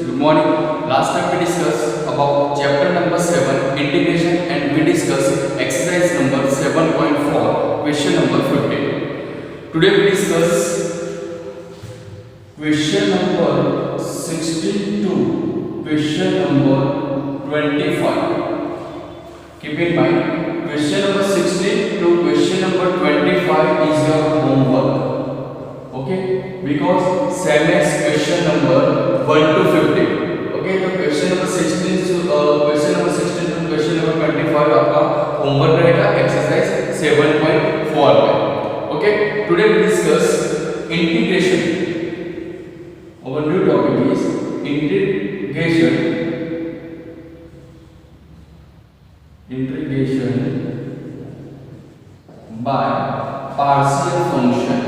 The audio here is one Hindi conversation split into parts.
Good morning. Last time we discussed about chapter number 7 integration and we discussed exercise number 7.4 question number 15. Today we discuss question number 16 to question number 25. Keep in mind question number 16 to question number 25 is your homework. Okay, because same as question number 1 to 15. Okay, तो question number 16 to question number 25 आपका होमवर्क रहेगा एक्सरसाइज 7.4 में. Okay, today we discuss integration. Our new topic is integration by partial function.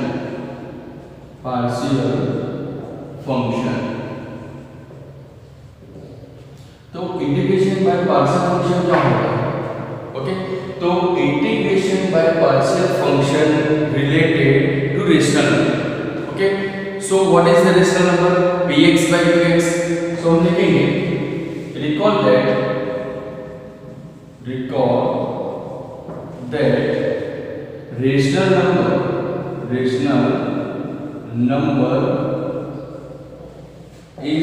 तो इंटीग्रेशन बाय पार्शियल फंक्शन क्या होगा? ओके, तो integration by partial function related to rational number. Okay, so what is the rational number px by qx? सो हम लिखेंगे recall that rational number is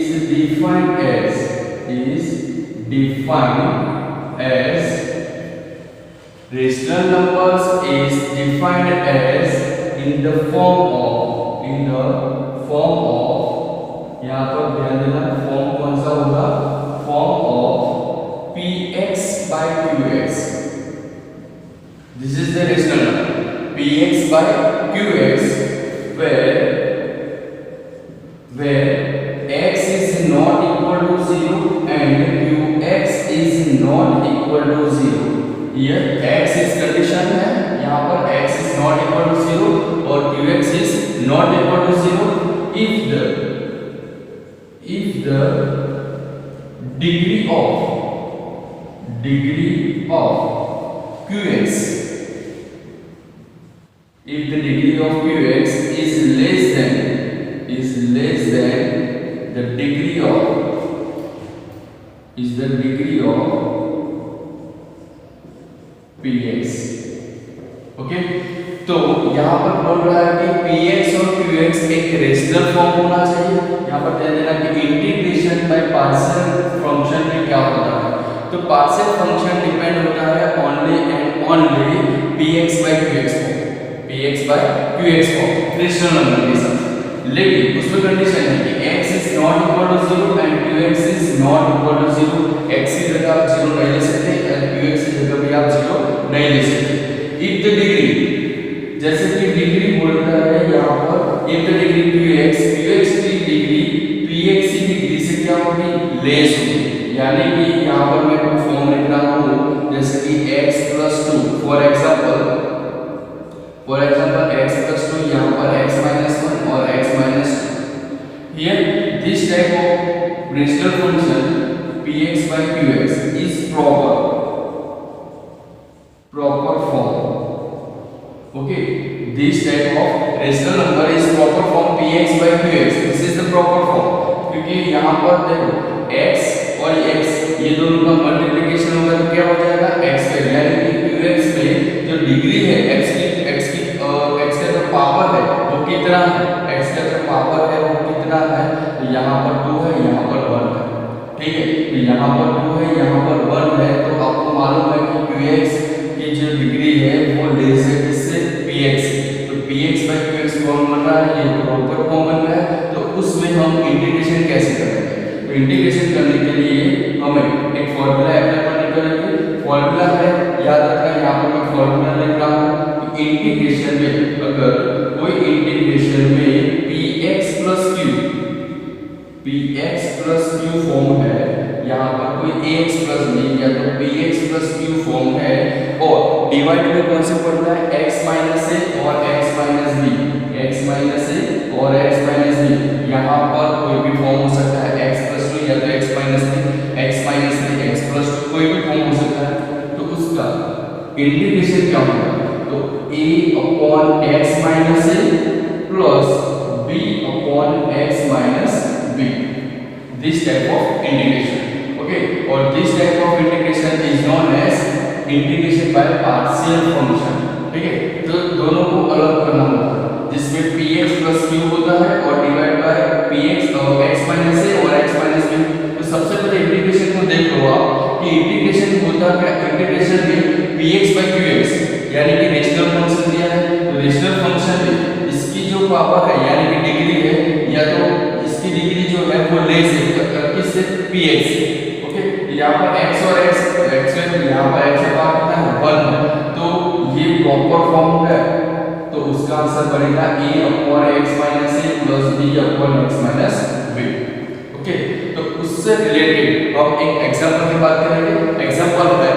defined as rational numbers is defined as in the form of यहाँ पर ध्यान देना फॉर्म कौन सा होगा? Form of px by qx. This is the rational number px by qx where x is not equal to 0 and qx is not equal to 0. Here x is condition है, यहाँ पर x is not equal to 0 और qx is not equal to 0 if the degree of qx is less than the degree of px. Okay, तो यहाँ पर बोल रहा है कि px और qx एक रेशनल फॉर्म होना चाहिए. यहाँ पर ध्यान देना कि इंटीग्रेशन बाय पार्शियल फंक्शन में क्या होता है? तो पार्शियल फंक्शन डिपेंड होता है only and only px by qx को रेशनल नंबर के साथ. लेकिन उसमें कंडीशन है कि x is not equal to 0 and qx is not equal to 0. x की जगह आप 0 नहीं ले सकते और qx की जगह भी आप 0 नहीं ले सकते. if the degree, जैसे कि डिग्री बोलता है यहाँ पर if the degree qx की डिग्री px की डिग्री से क्या होगी? लेस होगी. यानी कि यहाँ पर मैं कोई फॉर्म लिख रहा हूँ जैसे कि x plus 2 for example x plus 2, यहाँ पर x minus 1 और x minus 2. Here this type of rational function px by qx is proper form. Okay, this type of rational number is proper form px by qx. This is the proper form क्योंकि यहाँ पर देखो x और x ये दोनों का मल्टीप्लिकेशन होगा तो क्या हो जाएगा? x का, यानी कि qx में जो डिग्री है x का जो पावर है वो कितना है? x का जो पावर है वो कितना है? तो यहाँ पर 2 है, यहाँ पर 1 है. ठीक है, तो यहाँ पर 2 है, यहाँ पर 1 है. तो आपको मालूम है कि qx की जो डिग्री है वो लेस है किससे? px. तो px by qx फॉर्म बन रहा है, ये प्रॉपर फॉर्म बन रहा है. तो उसमें हम इंटीग्रेशन कैसे करेंगे? तो इंटीग्रेशन करने के लिए हमें एक फॉर्मूला अप्लाई करेंगे. फॉर्मूला है, याद रखना, यहाँ पर मैं फॉर्मूला लिख रहा हूँ. इंटीग्रेशन में अगर कोई इंटीग्रेशन में px plus q फॉर्म है, यहाँ पर कोई ax plus नहीं या तो px plus q फॉर्म है और डिवाइड में कौन से फॉर्मूला है? x minus a और x minus b. यहाँ पर कोई भी फॉर्म हो सकता है x plus 2 या तो x minus 3 x plus 2 कोई भी फॉर्म हो सकता है. तो उसका इंटीग्रेशन क्या होगा? तो a upon x minus a plus b upon x minus b. This type of integration. Okay, और this type of integration is known as integration by partial function. ठीक है, तो दोनों को अलग करना होता है, जिसमें px प्लस q होता है और डिवाइड बाय px और x माइनस a और x माइनस b। तो सबसे पहले इंटीग्रेशन को देख लो आप कि इंटीग्रेशन होता क्या, इंटीग्रेशन में px बाय qx यानी कि रेशनल फंक्शन दिया है, तो रेशनल फंक्शन में इसकी जो पावर है यानी कि डिग्री है, या तो इसकी डिग्री जो है वो लेस है किससे, px। ओके, यहाँ पर x और x यहाँ पर x का पावर कितना है 1 है, तो ये प्रॉपर फॉर्म है, तो उसका आंसर बनेगा a upon x minus a plus b upon x minus b। Okay, तो उससे रिलेटेड हम एक एग्जांपल की बात करेंगे। एग्जांपल है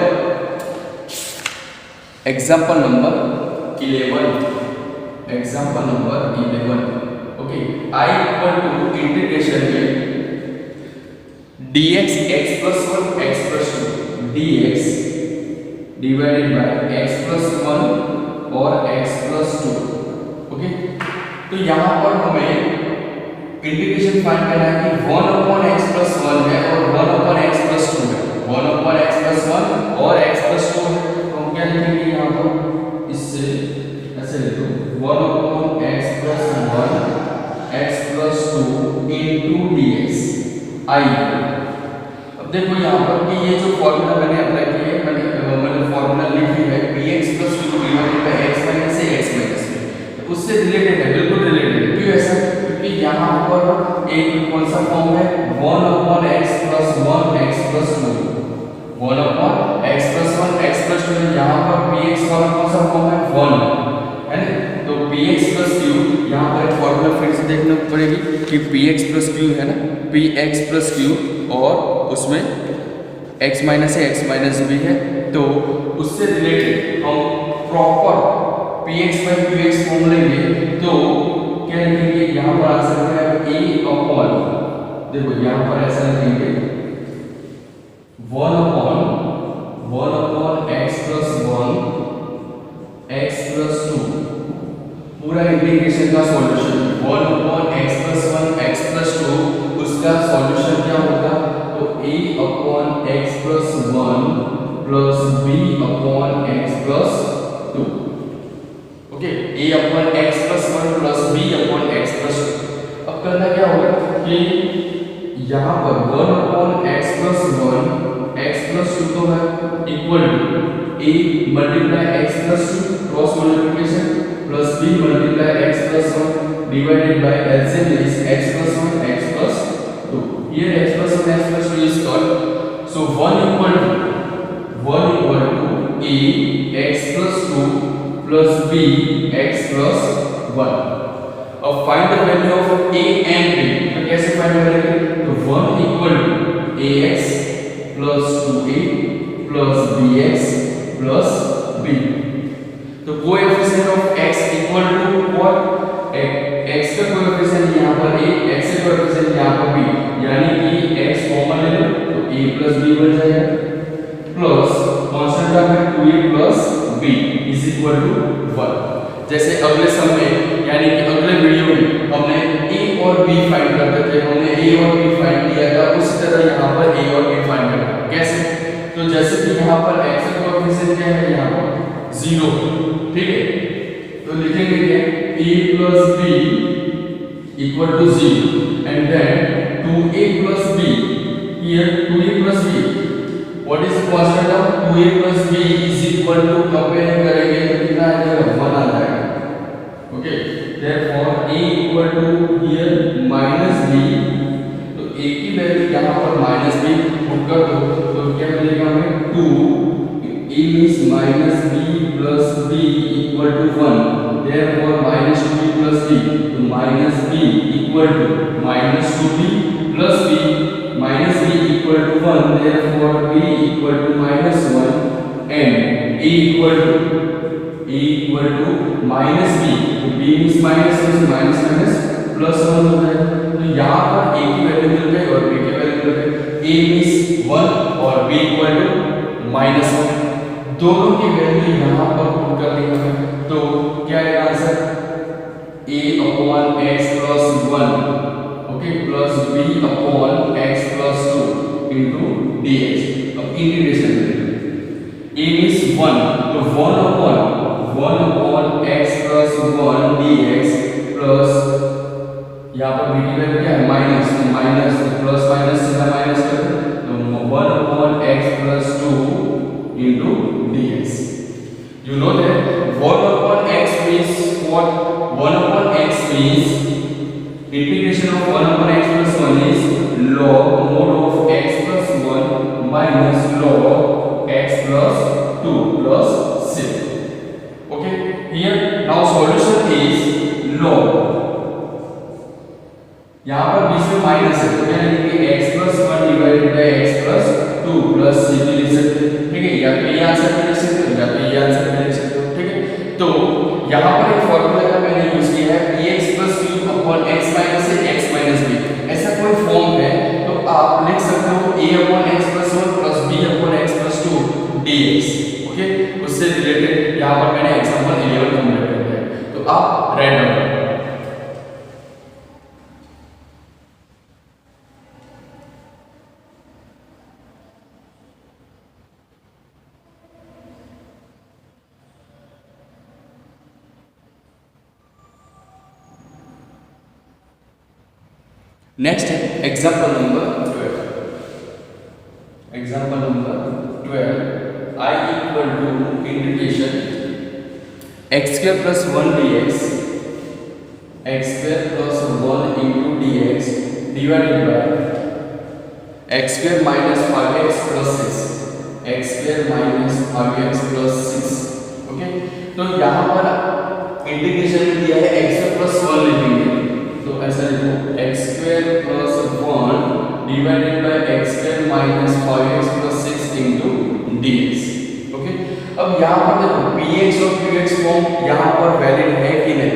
example number 11। Example number 11। Okay, i equal to integration में dx x plus 1 x plus 2 dx divided by x plus 1 और x plus 2। ओके, तो यहाँ पर हमें इंटीग्रेशन फाइंड करना है कि 1 upon x plus 1 है और 1 upon x plus 2 है, 1 upon x plus 1 और x plus 2 है, तो हम क्या लिखेंगे यहाँ पर, इससे ऐसे लिखो 1 upon x plus 1 x plus 2 into dx i। अब देखो यहाँ पर कि ये जो फॉर्मूला मैंने अप्लाई किया है, मैंने फॉर्मूला लिखी है px plus q divided by x minus a x minus b, उससे रिलेटेड है, बिल्कुल रिलेटेड है। क्यों ऐसा, क्योंकि यहाँ पर एक कौन सा फॉर्म है 1 upon x plus 1 x plus 2, 1 upon x plus 1 x plus 2, यहाँ पर px वाला कौन सा फॉर्म है 1 है ना, तो px plus q यहाँ पर एक फॉर्मूला फिर से देखना पड़ेगी कि px plus q है ना, px plus q और उसमें x माइनस है x माइनस भी है, तो उससे रिलेटेड हम proper px by qx form लेंगे, तो क्या लिखेंगे यहाँ पर आंसर क्या है a अपॉन, देखो यहाँ पर ऐसा लिखेंगे 1 upon x plus 1 x plus 2 पूरा इंटीग्रेशन का solution 1 upon x plus 1 x plus 2, उसका सॉल्यूशन क्या होगा, तो a upon x plus 1 plus b upon x plus 2। Okay, a upon x plus 1 plus b upon x plus 2। अब करना क्या होगा कि यहाँ पर 1 upon x plus 1 x plus 2 तो है equal to a multiply x plus 2 cross multiplication plus b multiply x plus 1 divided by LCM is x plus 1 x plus 2। Here x plus 1 x plus 2 is called, so 1 equal to a x plus 2 plus b x plus 1। अब find the value of a and b, तो कैसे फाइंड करेंगे, तो 1 equal to ax plus 2a plus bx plus b, तो coefficient of x equal to what, x का कोएफिशिएंट यहाँ पर a, x का कोएफिशिएंट यहाँ पर b, यानी कि x कॉमन ले लो तो a plus b बन जाएगा, प्लस कांस्टेंट का है 2a plus b is equal to 1। जैसे अगले सम में यानी कि अगले वीडियो में हमने a और b फाइंड करते थे, हमने a और b फाइंड किया था, उसी तरह यहाँ पर a और b फाइंड करना है। कैसे, तो जैसे कि यहाँ पर x का कोएफिशिएंट क्या है, यहाँ पर 0, ठीक है, तो लिखेंगे क्या a plus b equal to 0 and then 2a plus b, here 2a plus b, what is the constant of 2a plus b is equal to, compare करेंगे तो कितना आ जाएगा 1 आ जाएगा। Okay, therefore a equal to here minus b, तो a की वैल्यू यहाँ पर minus b पुट कर दो तो क्या मिलेगा हमें 2, a means minus b plus b equal to 1, therefore minus 2b plus b, तो minus b equal to minus 2b plus b, minus b equal to 1, therefore b equal to minus 1 and a equal to minus b, तो b means minus 1, minus minus plus 1 होता है, तो यहाँ पर a की वैल्यू मिल गई और b की वैल्यू मिल गई, a means 1 और b equal to minus 1, दोनों की वैल्यू यहाँ पर पुट कर दी है, तो क्या है answer a upon x plus 1। Okay, plus b upon x plus 2 into d x. अब इंटीग्रेशन करेंगे। ए मीन्स 1, तो 1 अपॉन एक्स प्लस 1 डी एक्स प्लस यहाँ पर बी की वैल्यू क्या है माइनस, तो माइनस प्लस माइनस सीधा माइनस कर दो, तो 1 upon x plus 2 into d x. You know that 1 upon x means what? 1 upon x means integration of 1 upon x plus 1 is log mod of x plus 1 minus log x plus 2 plus 6. Okay, here now solution is log, यहाँ पर बीच में माइनस है तो क्या लिखेंगे x plus 1 divided by x plus 2 plus 6 लिख सकते हैं, ठीक है, या तो ये आंसर भी लिख सकते हो या तो ये आंसर भी लिख सकते हो, ठीक है। तो यहाँ पर एक फॉर्मूला का मैंने यूज किया है px plus q upon x minus a x minus b, ऐसा कोई फॉर्म है तो आप लिख सकते हो a upon x plus 1 plus b upon x plus 2 dx, okay. उससे रिलेटेड यहाँ पर मैंने एग्जांपल 11 कंप्लीट कर दिया है, तो आप राइट डाउन करो। नेक्स्ट है example number 12। Example number 12, I equal to integration x square plus 1 dx x square plus 1 into dx divided by x square minus 5x plus 6 x square minus 5x plus 6, okay. तो यहाँ पर इंटीग्रेशन में दिया है x स्क्वायर प्लस 1 लिखेंगे, तो ऐसा लिखो x square plus 1 divided by x square minus 5x plus 6 into dx, okay. अब यहाँ पर देखो px और qx फॉर्म यहाँ पर वैलिड है कि नहीं,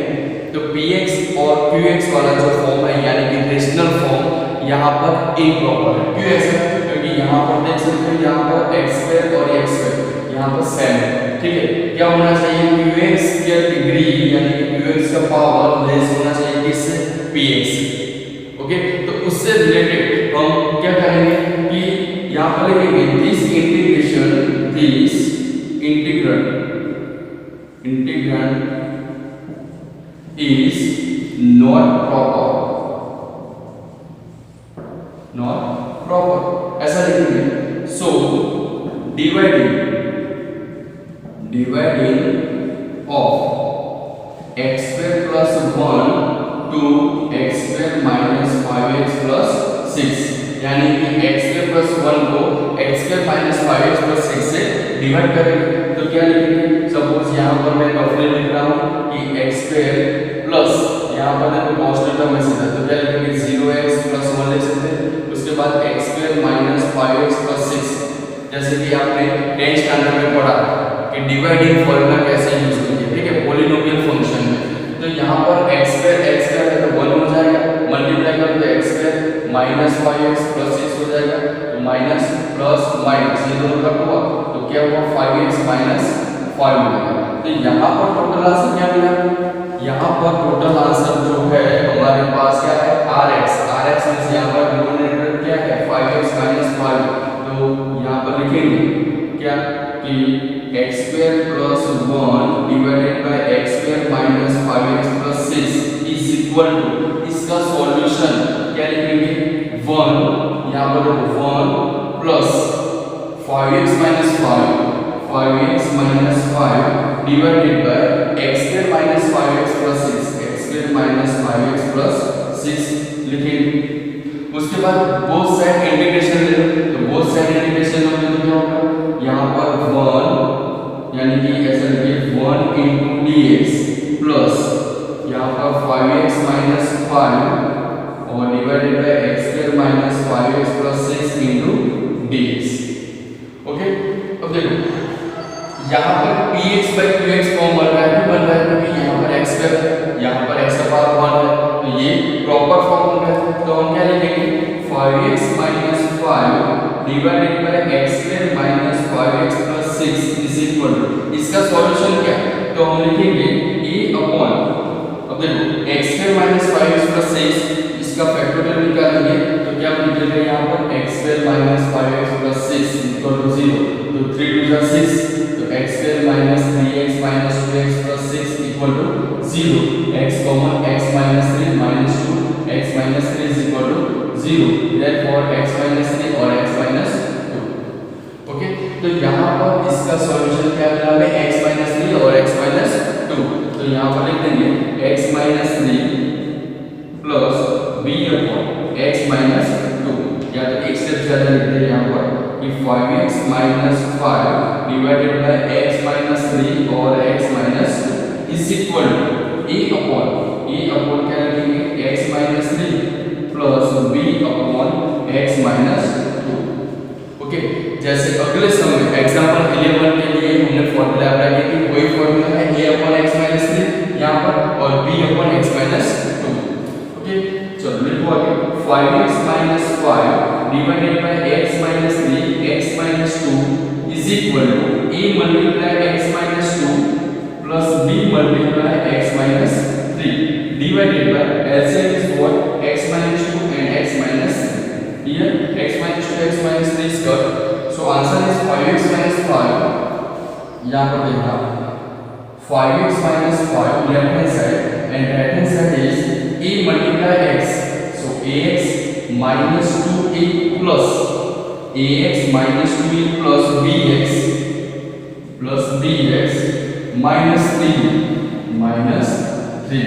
तो px और qx वाला जो फॉर्म है यानी कि रेशनल फॉर्म यहाँ पर इम्प्रॉपर है, क्यों ऐसा, क्योंकि यहाँ पर देख सकते हो यहाँ पर x स्क्वायर और x स्क्वायर यहाँ पर सेम है, ठीक है। क्या होना चाहिए qx की डिग्री यानी कि qx का पावर लेस होना चाहिए किससे, px, ओके। तो उससे रिलेटेड हम क्या करेंगे कि यहाँ पर लिखेंगे this integration, this integrand is not proper, ऐसा लिखेंगे। So dividing of x square plus 1 to x square minus 5x plus 6, यानी कि x स्क्वायर प्लस 1 को x square minus 5x plus 6 से डिवाइड करेंगे, तो क्या लिखेंगे, सपोज यहाँ पर मैं रफली लिख रहा हूँ कि x स्क्वायर प्लस यहाँ पर देखो कांस्टेंट टर्म में सीधा, तो क्या लिखेंगे 0x प्लस 1 लिख सकते हैं, उसके बाद x square minus 5x plus 6, जैसे कि आपने 10th स्टैंडर्ड में पढ़ा कि डिवाइडिंग फॉर्मूला कैसे यूज करेंगे, ठीक है, पॉलिनोमियल फंक्शन में। तो यहाँ पर x स्क्वायर है तो 1 हो जाएगा, मल्टीप्लाई करो तो x square minus 5x plus 6 हो जाएगा, तो माइनस प्लस माइनस ये दोनों का हुआ तो क्या हुआ 5x माइनस 5 मिलेगा। तो यहाँ पर टोटल आंसर क्या मिला, यहाँ पर टोटल आंसर जो है हमारे पास क्या है rx मींस यहाँ पर डिनोमिनेटर क्या है 5x माइनस 5, तो यहाँ पर लिखेंगे क्या कि x square plus 1 divided by x square minus 5x plus 6 is equal to, इसका सॉल्यूशन क्या लिखेंगे 1, यहाँ पर देखो 1 plus 5x minus 5 divided by x square minus 5x plus 6 x square minus 5x plus 6 लिखेंगे। उसके बाद बोथ साइड इंटीग्रेशन ले लो, तो बोथ साइड इंटीग्रेशन में तो क्या होगा यहाँ पर 1 यानी कि ऐसा लिखिए 1 इंटू dx प्लस यहाँ पर 5x माइनस 5 और divided by x square minus 5x plus 6 into dx, okay. अब देखो यहाँ पर px by qx फॉर्म बन रहा है, क्यों बन रहा है, क्योंकि यहाँ पर x स्क्वायर यहाँ पर x का पावर 1 है, तो ये प्रॉपर फॉर्म बन रहा है। तो हम क्या लिखेंगे 5x minus 5 divided by x square minus 5x plus 6 is equal to, इसका सॉल्यूशन क्या है, तो हम लिखेंगे a अपॉन, अब देखो x square minus 5x plus 6 इसका फैक्टोरियल निकालेंगे तो क्या निकलेगा यहाँ पर x square minus 5x plus 6 equal to 0। तो 3 2 जा 6, तो x square minus 3x minus 2x plus 6 equal to 0। x common x minus 3 minus 2 x minus 3 is equal to 0। Therefore x minus 3 और x माइनस 2। ओके, तो यहाँ पर इसका सॉल्यूशन क्या मिला हमें x माइनस 3 और x माइनस 2। तो यहाँ पर लिख देंगे x minus 3 plus b upon x minus 2, या तो एक स्टेप ज्यादा लिखते हैं यहाँ पर कि 5x minus 5 divided by x minus 3 और x minus 2 is equal to a upon क्या लिखेंगे x minus 3 plus b upon x minus 2। Okay, जैसे अगले समय एग्जांपल 11 के लिए हमने फॉर्मूला अप्लाई किया कि वही फॉर्मूला है a अपॉन x माइनस 3 यहाँ पर और b upon x minus 2। Okay, चलो लिखो आगे 5x minus 5 divided by x minus 3 x minus 2 is equal to a multiply x minus 2 plus b multiply x minus 3 divided by LCM is what x minus 2 and x minus 3। here x minus 2 x minus 3 is cut, so answer is 5x minus 5। यहाँ पर देखना 5x minus 5 left hand side and right hand side is a multiply x, so ax minus 2a plus ax minus 2a plus bx minus 3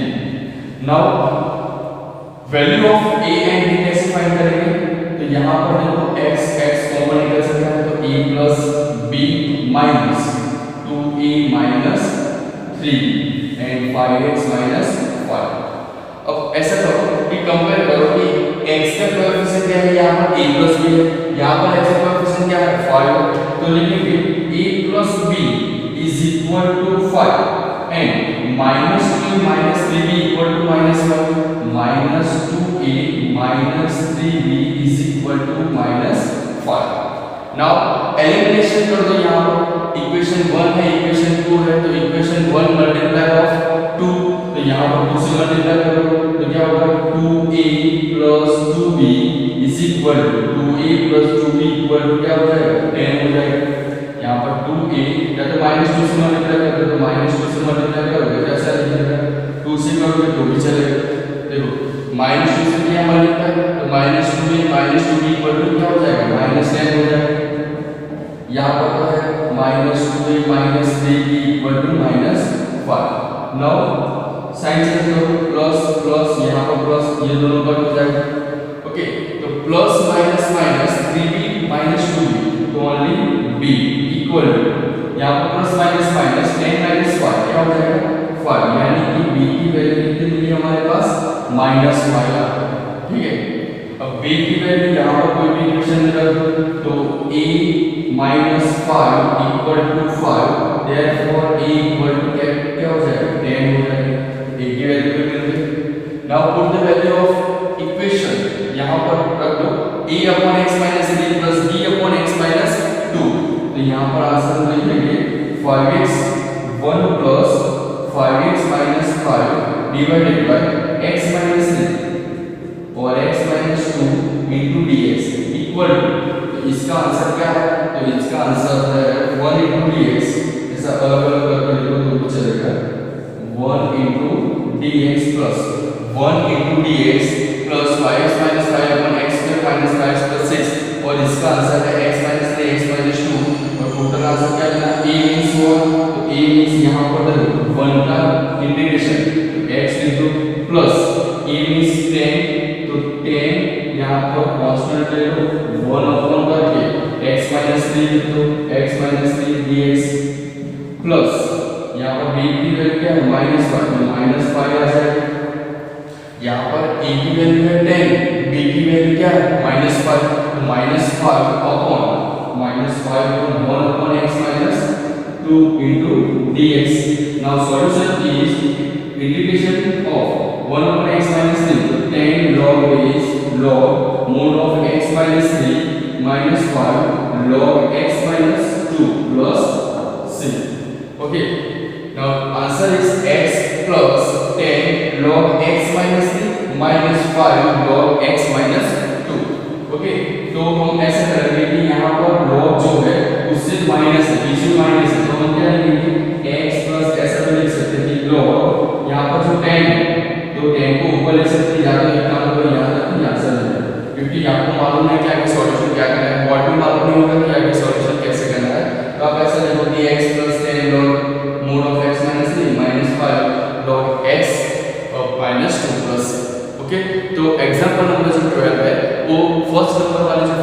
now value of a and b कैसे फाइंड करेंगे? तो यहाँ पर देखो x कॉमन निकल सकता है तो a plus b minus 2a minus 3 and 5x minus 5। अब ऐसा करो कि कंपेयर करो कि x का कोएफिशिएंट क्या है, यहाँ पर a प्लस b है, यहाँ पर x का कोएफिशिएंट क्या है 5, तो लिखेंगे a plus b is equal to 5 and minus 2a minus 3b equal to minus 5, minus 2a minus 3b is equal to minus 5। Now elimination कर दो, यहाँ पर इक्वेशन 1 है इक्वेशन 2 है, तो इक्वेशन 1 मल्टीप्लाई ऑफ 2, तो यहाँ पर 2 से मल्टीप्लाई करो तो क्या होगा 2a plus 2b is equal to 2a plus 2b equal to क्या हो जाएगा 10 हो जाएगा। यहाँ पर 2a या तो माइनस 2 से मल्टीप्लाई करोगे तो माइनस 2 से मल्टीप्लाई करोगे कैसा लिखेगा 2 से करोगे तो भी चलेगा। देखो माइनस 2 से किया मल्टीप्लाई तो minus 2a minus 2b equal to क्या हो जाएगा माइनस 10 हो जाएगा। यहाँ पर तो है minus 2a minus 3b equal to minus 5। Now sign change करो प्लस प्लस यहाँ पर प्लस ये दोनों कट हो जाएगा। ओके, तो plus minus minus 3b minus 2b तो ओनली b इक्वल टू यहाँ पर प्लस माइनस माइनस 10 माइनस 5 क्या हो जाएगा 5, यानी कि b की वैल्यू कितनी मिली हमारे पास माइनस 5 आ। ठीक है, अब b की वैल्यू यहाँ पर कोई भी इक्वेशन रख दो तो a minus 5 equal to 5, therefore a equal to क्या हो जाएगा 10 हो जाएगा। a की वैल्यू भी मिल गई। Now put the value of equation यहाँ पर रख दो a upon x minus 3 plus b upon x minus 2, तो यहाँ पर आंसर लिखेंगे 5x 1 plus 5x minus 5 divided by x minus 3 और x minus 2 into dx equal to, तो इसका आंसर क्या है, तो इसका आंसर है 1 इंटू dx, ऐसा अलग अलग करके लिखो तो चलेगा 1 into dx plus 1 into dx plus 5x minus 5 upon x square minus 5 plus 6 और इसका आंसर है x माइनस 3 x माइनस 2 और टोटल आंसर क्या मिला a मींस 1, तो a मींस यहाँ पर 1 का integration x into plus a means 10 तो 10 यहाँ पर कांस्टेंट ले लो 1 अपॉन करके x माइनस 3 तो x माइनस 3 dx प्लस यहाँ पर b की वैल्यू क्या है माइनस 5 तो माइनस 5 आ जाएगा। यहाँ पर a की वैल्यू है 10, b की वैल्यू क्या है माइनस 5 तो minus 5 upon minus 5 upon 1 upon x minus 2 into dx। now solution is integration of 1 upon x minus 3 तो 10 log is log mod of x minus 3 minus 5 log x minus 2 plus c। okay, now answer is x plus 10 log x minus 3 -5 log x - 2। Okay, तो हम ऐसे करेंगे कि यहाँ पर log जो है उससे माइनस है, बीच में माइनस है, तो हम क्या लिखेंगे x प्लस ऐसा भी लिख सकते हैं कि log यहाँ पर जो 10 है तो 10 को ऊपर लिख सकते हैं, या तो एक काम करो यहाँ तक यहाँ से ले, क्योंकि आपको मालूम है कि आगे सॉल्यूशन क्या करना है, बॉडी मालूम नहीं होगा कि आगे सॉल्यूशन कैसे करना है, तो आप ऐसा लिखो कि x plus 10 log mod of x minus 3 -5 log x -2 plus. Okay, तो एग्जांपल नंबर जो 12 है वो फर्स्ट नंबर वाले जो